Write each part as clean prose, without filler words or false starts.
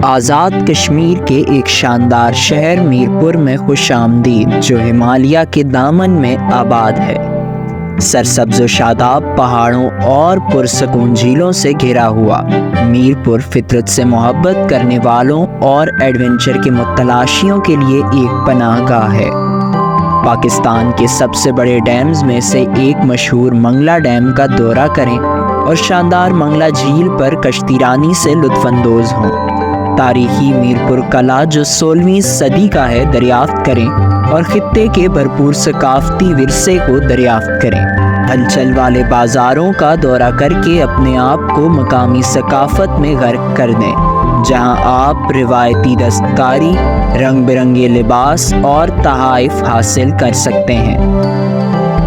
آزاد کشمیر کے ایک شاندار شہر میرپور میں خوش آمدید، جو ہمالیہ کے دامن میں آباد ہے۔ سرسبز و شاداب پہاڑوں اور پرسکون جھیلوں سے گھرا ہوا میرپور فطرت سے محبت کرنے والوں اور ایڈونچر کے متلاشیوں کے لیے ایک پناہ گاہ ہے۔ پاکستان کے سب سے بڑے ڈیمز میں سے ایک مشہور منگلا ڈیم کا دورہ کریں اور شاندار منگلا جھیل پر کشتی رانی سے لطف اندوز ہوں۔ تاریخی میرپور قلعہ جو 16ویں صدی کا ہے دریافت کریں اور خطے کے بھرپور ثقافتی ورثے کو دریافت کریں۔ ہلچل والے بازاروں کا دورہ کر کے اپنے آپ کو مقامی ثقافت میں غرق کر دیں، جہاں آپ روایتی دستکاری، رنگ برنگے لباس اور تحائف حاصل کر سکتے ہیں۔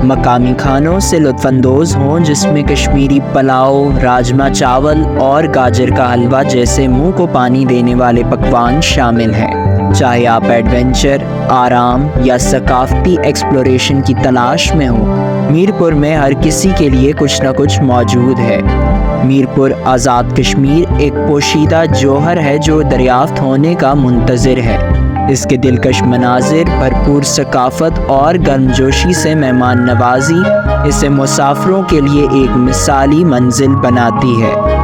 مقامی کھانوں سے لطف اندوز ہوں، جس میں کشمیری پلاؤ، راجمہ چاول اور گاجر کا حلوہ جیسے منہ کو پانی دینے والے پکوان شامل ہیں۔ چاہے آپ ایڈونچر، آرام یا ثقافتی ایکسپلوریشن کی تلاش میں ہوں، میرپور میں ہر کسی کے لیے کچھ نہ کچھ موجود ہے۔ میرپور آزاد کشمیر ایک پوشیدہ جوہر ہے جو دریافت ہونے کا منتظر ہے۔ اس کے دلکش مناظر، بھرپور ثقافت اور گرمجوشی سے مہمان نوازی اسے مسافروں کے لیے ایک مثالی منزل بناتی ہے۔